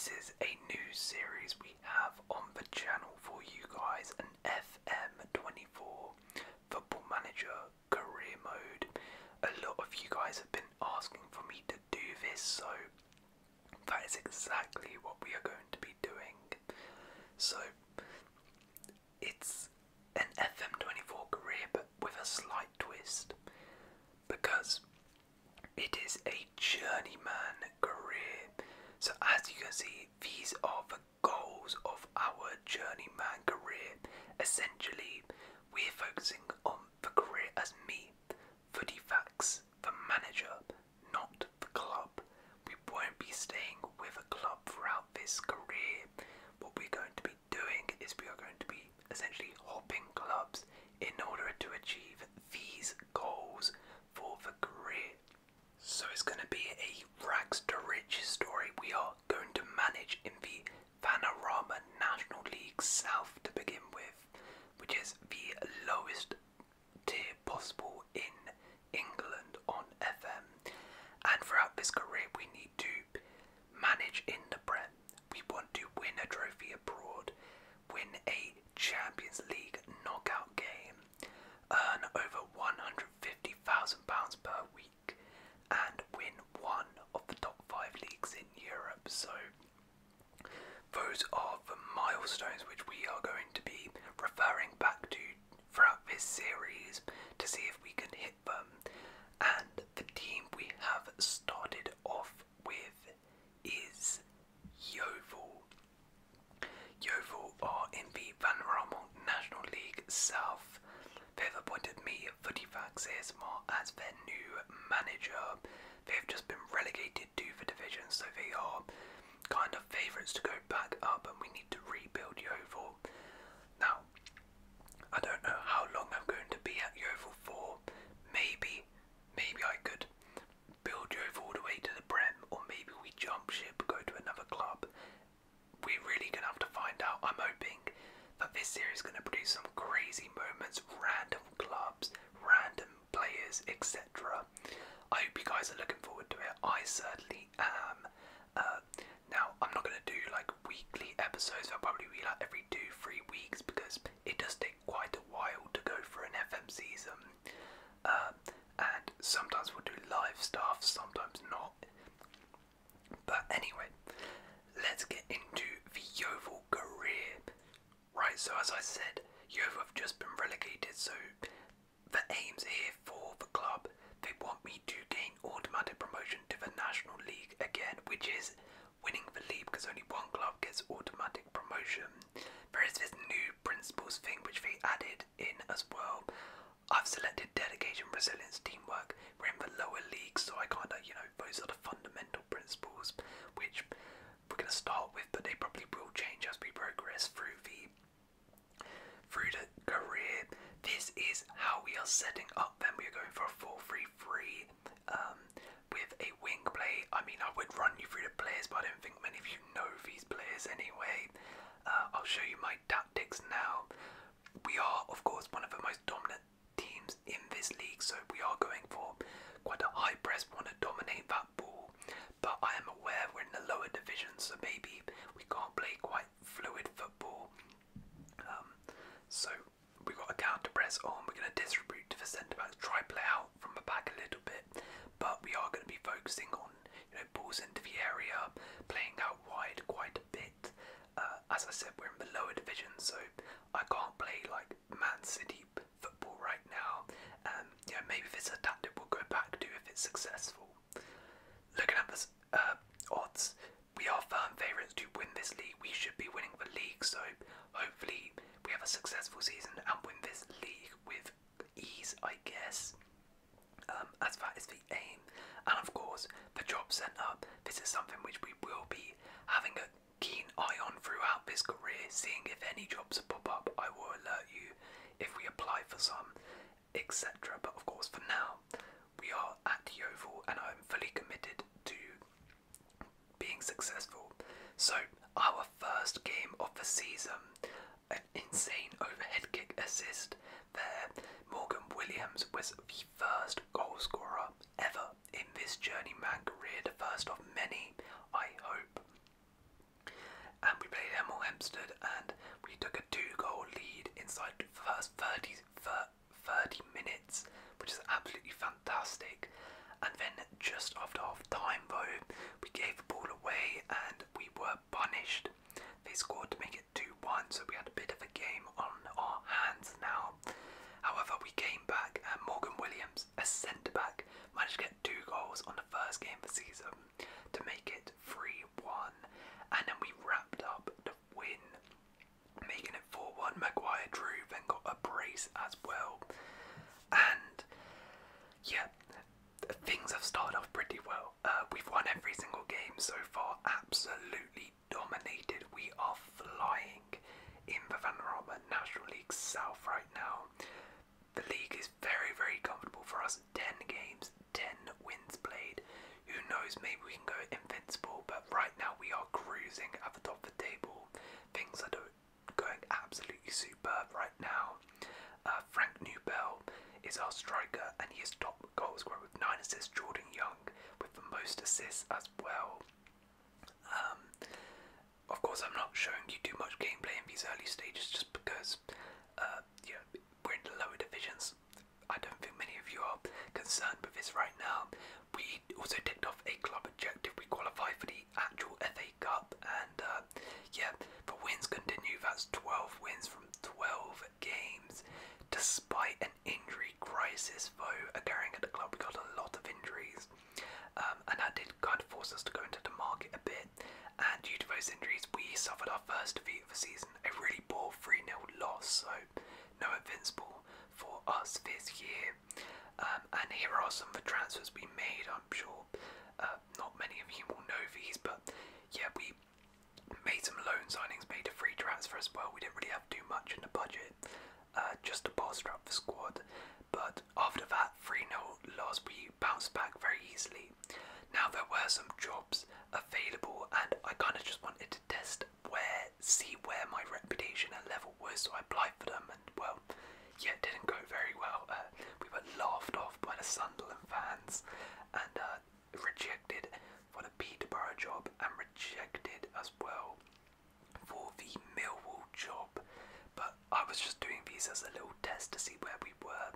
this is a new series we have on the channel for you guys, an FM24 Football Manager career mode. A lot of you guys have been asking for me to do this, so that is exactly what we are going to be doing. So it's an FM24 career but with a slight twist, because it is a journeyman career. So as you can see, these are the goals of our journeyman career. Essentially, we're focusing on the career as me, Footy Facts, the manager, not the club. We won't be staying with a club throughout this career. What we're going to be doing is we are going to be essentially hopping clubs in order to achieve these goals for the career. So it's going to be a rags to riches story. We are going to manage in the Panorama National League South to begin with, which is the lowest tier possible in England on FM. And throughout this career we need to manage in the Prem. We want to win a trophy abroad, win a Champions League knockout game, earn over £150,000 per week, and win one of the top 5 leagues in Europe. So those are the milestones which we are going to be referring back to throughout this series to see if we can hit them. And the team we have started off with is Yeovil. Yeovil are in the Panorama National League South. They've appointed me, Footy Facts ASMR, as their new manager. They've just been relegated to the division, so they are kind of favourites to go back up, and we need to rebuild Yeovil. Now, I don't know how long I'm going to be at Yeovil for. Maybe I could build Yeovil all the way to the Prem, or maybe we jump ship, go to another club. We're really going to have to find out. I'm hoping that this series is going to produce some crazy moments, random clubs, random players, etc. I hope you guys are looking forward to it. I certainly am. Now, I'm not going to do like weekly episodes. I'll probably be like every 2-3 weeks, because it does take quite a while to go for an FM season. And sometimes we'll do live stuff, sometimes not. But anyway, let's get into the Yeovil career. Right, so as I said, Yeovil have just been relegated, so the aims here for the club, they want me to gain automatic promotion to the National League again, which is winning the league, because only one club gets automatic promotion. There is this new principles thing which they added in as well. I've selected dedication, resilience, teamwork. We're in the lower league, so I kind of, those are the fundamental principles which we're going to start with, but they probably will change as we progress through the career. This is how we are setting up. Then we are going for a 4-3-3 with a wing play. I mean, I would run you through the players, but I don't think many of you know these players anyway. I'll show you my tactics now. We are, of course, one of the most dominant teams in this league, so we are going for quite a high press. We want to dominate that ball, but I am aware we're in the lower division, so maybe we can't play quite fluid football. So we've got a counter press on. We're going to distribute to the centre backs, try play out from the back a little bit, but we are going to be focusing on balls into the area, playing out wide quite a bit. As I said, we're in the lower division, so I can't play like Man City football right now. Maybe this is a tactic we'll go back to if it's successful. Looking at the odds, we are firm favourites to win this league. We should be winning the league, so hopefully we have a successful season and win this league with ease, I guess. As that is the aim. And of course, the job centre, this is something which we will be having a keen eye on throughout this career, seeing if any jobs pop up. I will alert you if we apply for some, etc. But of course, for now, we are at Yeovil and I'm fully committed to being successful. So, our first game of the season, an insane overhead kick assist there. Morgan Williams was the first goal scorer ever in this journeyman career, the first of many, I hope. Hampstead, and we took a 2-goal lead inside the first 30 minutes, which is absolutely fantastic. And then just after half time though, we gave the ball away and we were punished. They scored to make it 2-1, so we had a bit of a game on our hands now. However, we came back and Morgan Williams, a centre-back, managed to get 2 goals on the first game of the season to make it 3-1. And then we wrapped up the win, making it 4-1. Maguire Drew then got a brace as well. And yeah, things have started off pretty well. We've won every single game so far, absolutely dominated. We are flying in the Vanarama National League South right now. The league is very, very comfortable for us. 10 games, 10 wins played. Who knows, maybe we can go invincible, but right now we are cruising at the top of the table. Things are going absolutely superb right now. Frank Newbell is our striker, and he is top goal scorer with 9 assists. Jordan Young with the most assists as well. Of course, I'm not showing you too much gameplay in these early stages just because yeah, we're in the lower divisions. I don't think many of you are concerned with this right now. We also ticked off a club objective. We qualified for the actual FA Cup, and yeah, the wins continue. That's 12 wins from 12 games. Despite an injury crisis though occurring at the club, we got a lot of injuries, and that did kind of force us to go into the market a bit. And due to those injuries, we suffered our first defeat of the season, a really poor 3-0 loss, so no invincible for us this year. And here are some of the transfers we made. I'm sure not many of you will know these, but yeah, we made some loan signings, made a free transfer as well. We didn't really have too much in the budget, just to bolster up the squad. But after that 3-0 loss, we bounced back very easily. Now there were some jobs available, and I kind of just wanted to see where my reputation and level was, so I applied for them, and well, yeah, it didn't go very well. We were laughed off by the Sunderland fans, and rejected for the Peterborough job, and rejected as well for the Millwall job. But I was just doing these as a little test to see where we were.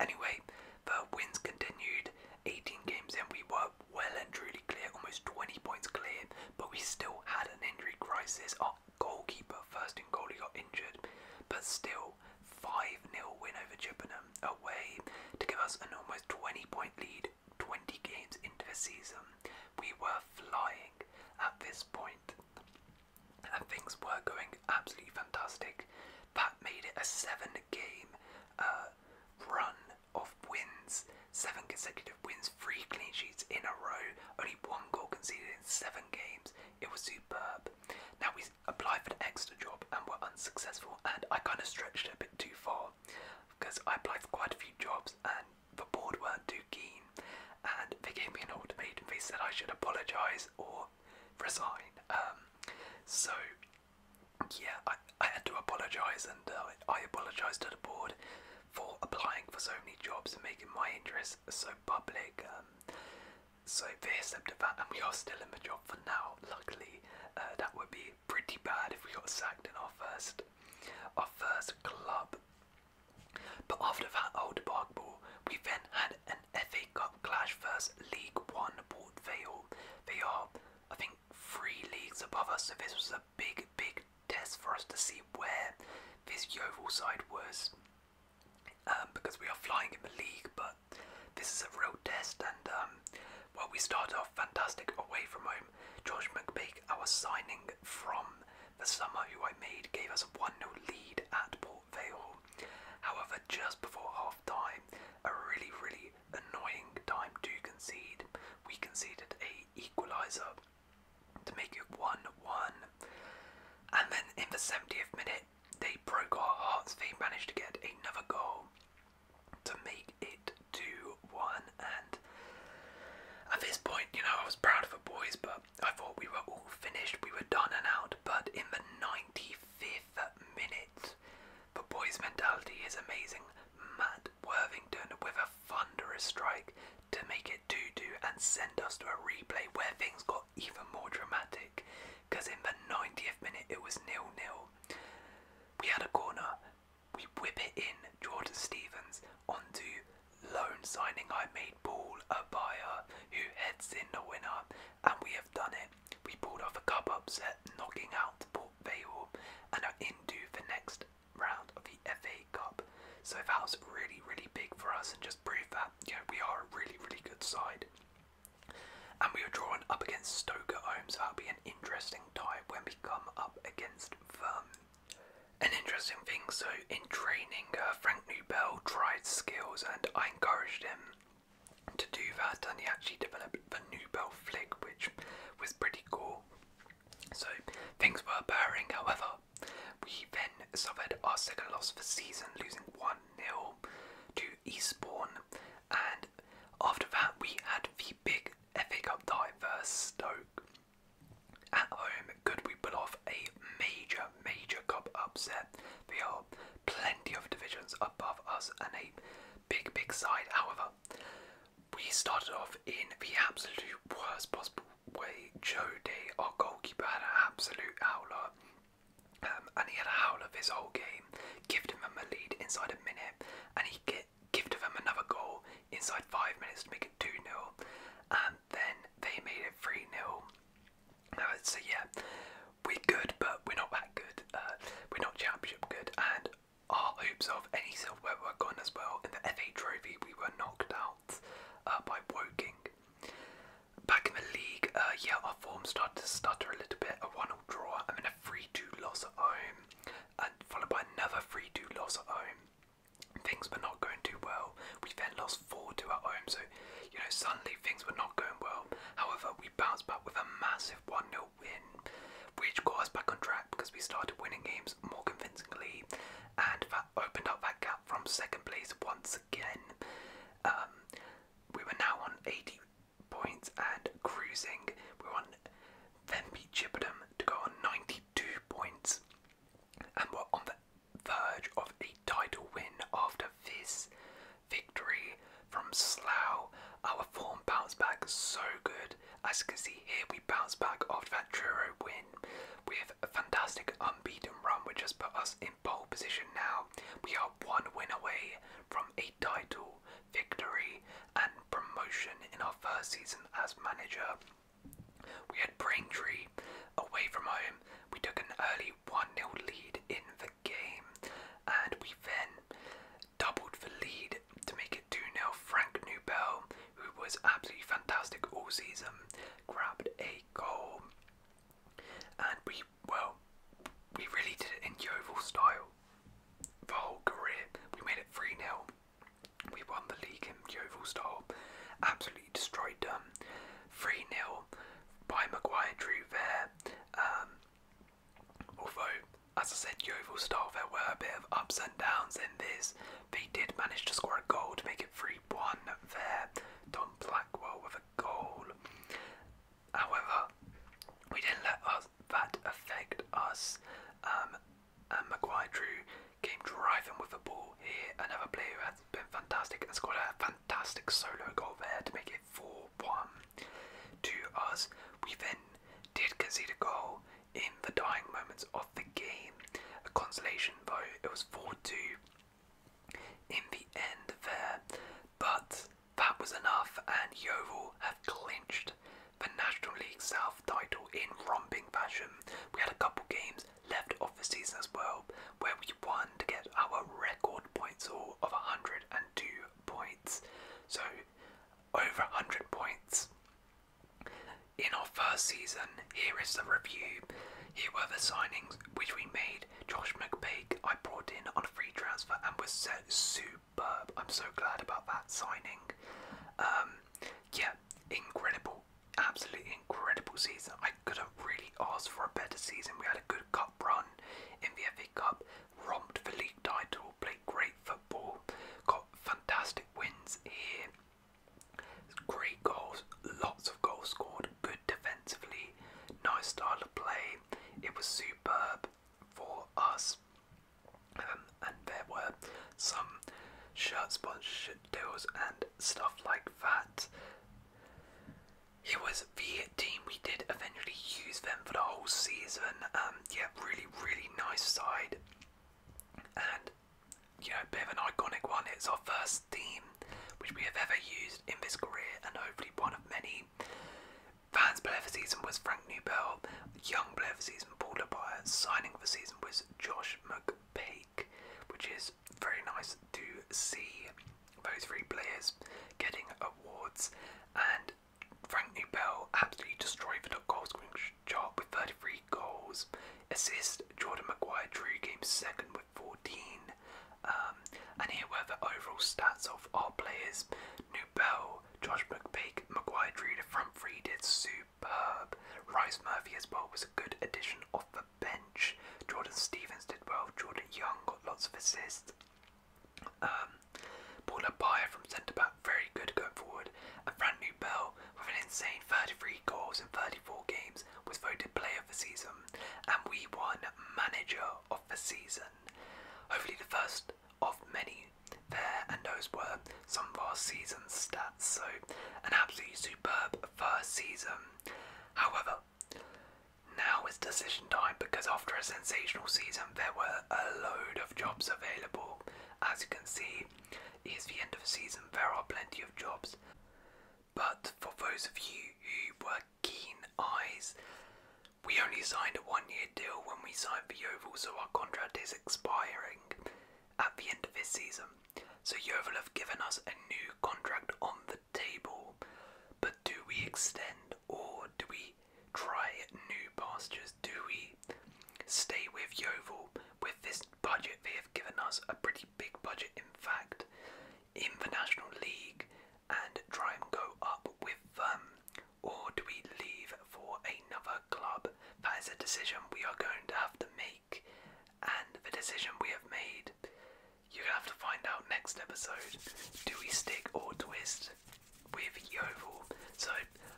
Anyway, the wins continued. 18 games in, we were well and truly clear, almost 20 points clear, but we still had an injury crisis. Our goalkeeper, first in goalie, got injured, but still 5-0 win over Chippenham away to give us an almost 20-point lead 20 games into the season. We were flying at this point, and things were going absolutely fantastic. That made it a 7-game run of wins, 7 consecutive wins, 3 clean sheets in a row, only 1 goal conceded in 7 games. It was superb. Now we applied for the extra job and were unsuccessful, and I kind of stretched it a bit too far because I applied for quite a few jobs and the board weren't too keen, and they gave me an ultimatum. They said I should apologise or resign. So yeah, I had to apologise, and I apologised to the board for applying for so many jobs and making my interests so public. So they accepted that, and we are still in the job for now, luckily. That would be pretty bad if we got sacked in our first club. But after that old debacle, we then had an FA Cup clash versus League One Port Vale. They are, I think, 3 leagues above us, so this was a big test for us to see where this Yeovil side was, because we are flying in the league, but this is a real test. And well, we started off fantastic away from home. Josh McBake, our signing from the summer, who I made, gave us a 1-0 lead at Port Vale. However, just before half time, a really annoying time to concede, we conceded a equaliser to make it 1-1. And then in the 70th minute, they broke our hearts. They managed to get another goal to make it 2-1. And at this point, you know, I was proud of the boys, but I thought we were all finished. We were done and out. But in the 95th minute, the boys' mentality is amazing. Matt Worthington with a thunderous strike to make it 2-2 and send us to a replay where things got even more dramatic. Because in the 90th minute, it was 0-0. own signing. I made Paul a buyer who heads in the winner, and we have done it. We pulled off a cup upset, knocking out Port Vale, and are into the next round of the FA Cup. So that was really, really big for us, and just proved that we are a really, really good side. And we were drawn up against Stoke at home, so that'll be an interesting tie when we come up against them. An interesting thing, so in training, Frank Newbell tried skills, and I encouraged him to do that, and he actually developed the Newbell flick, which was pretty cool. So things were bearing. However, we then suffered our second loss of the season, losing 1-0 to Eastbourne, and after that we had the big FA Cup tie versus Stoke. At home, could we pull off a major cup upset? There are plenty of divisions above us and a big side. However, we started off in the absolute worst possible way. Joe Day, our goalkeeper, had an absolute howler, and he had a howler this whole game. Gifted them a lead inside a minute, and he gifted them another goal inside 5 minutes to make it 2-0, and then they made it 3-0. So yeah, we're good, but we're not that good. We're not championship good, and our hopes of any silverware were gone as well. In the FA Trophy, we were knocked out by Woking. Back in the league, our form started to stutter a little bit. A 1-0 draw, and then a 3-2 loss at home, and followed by another 3-2 loss at home. Things were not going too well. We then lost 4-2 at home, so suddenly things were not going well. However, we bounced back with a massive 1-0 win, which got us back on track because we started winning games more convincingly, and that opened up that gap from second place once again. We were now on 80 points and cruising. We won, then beat Chippenham to go on 92 points, and we're on the verge of a title win after this victory from Slough. Our form bounced back so good. As you can see here, we bounced back after that Truro win with a fantastic unbeaten run, which has put us in pole position now. We are 1 win away from a title victory and promotion in our first season as manager. We had Braintree away from home. We took an early 1-0 lead in the game, and we then doubled the lead to make it 2-0. Frank Newbell, who was absolutely fantastic all season, grabbed a goal, and we really did it in Yeovil style. The whole career, we made it 3-0. We won the league in Yeovil style, absolutely destroyed them. 3-0 by Maguire Drew there. Although, as I said, Yeovil style, there were a bit of ups and downs in this. They did manage to score a goal to make it 3-1 there. Don Blackwell with a goal. However, we didn't let that affect us. And Maguire Drew came driving with the ball here. Another player who has been fantastic and scored a fantastic solo goal there to make it 4-1 to us. We then did concede a goal in the dying moments of the game. A consolation vote. It was 4-2 in the end there, but that was enough, and Yeovil have clinched the National League South title in romping fashion. We had a couple games left of the season as well, where we won to get our record points haul of 102 points. So over 100 points in our first season. Here is the review. Here were the signings which we made. Josh McPake I brought in on a free transfer and was superb. I'm so glad about that signing. Yeah, incredible. Absolutely incredible season. I couldn't really ask for a better season. We had a good cup run in the FA Cup, romped the league title, played great football, got fantastic wins here. Great goals, lots of goals scored, good defensively, nice style of play. It was superb for us. And there were some shirt sponsorship deals and stuff like that. It was the team we did eventually use them for the whole season. Yeah, really nice side. And, a bit of an iconic one. It's our first team, which we getting awards, and Frank Newbell absolutely destroyed the goal scoring chart with 33 goals. Assist, Jordan Maguire drew game second with 14. And here were the overall stats of our players. Newbell, Josh McPake, Maguire drew the front three, did superb. Rice Murphy as well was a good addition off the bench. Jordan Stevens did well. Jordan Young got lots of assists. Paul Abaya from centre back, very good going forward. And Frank Newbell with an insane 33 goals in 34 games was voted player of the season. And we won manager of the season. Hopefully the first of many there, and those were some of our season stats. So an absolutely superb first season. However, now is decision time, because after a sensational season there were a load of jobs available. As you can see, it is the end of the season, there are plenty of jobs. But for those of you who were keen eyes, we only signed a 1-year deal when we signed the Yeovil, so our contract is expiring at the end of this season. So Yeovil have given us a new contract on the table, but do we extend or do we try new pastures? Do we stay with Yeovil with this budget? They have given us a pretty big budget, in fact, in the National League, and try and go up with them, or do we leave for another club? That is a decision we are going to have to make, and the decision we have made, you're going to have to find out next episode. Do we stick or twist with Yeovil? So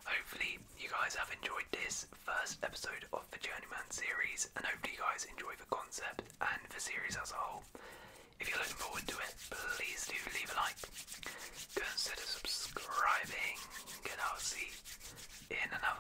hopefully you guys have enjoyed this first episode of the Journeyman series, and hopefully you guys enjoy the concept and the series as a whole. If you're looking forward to it, please do leave a like, consider subscribing, and I'll see you in another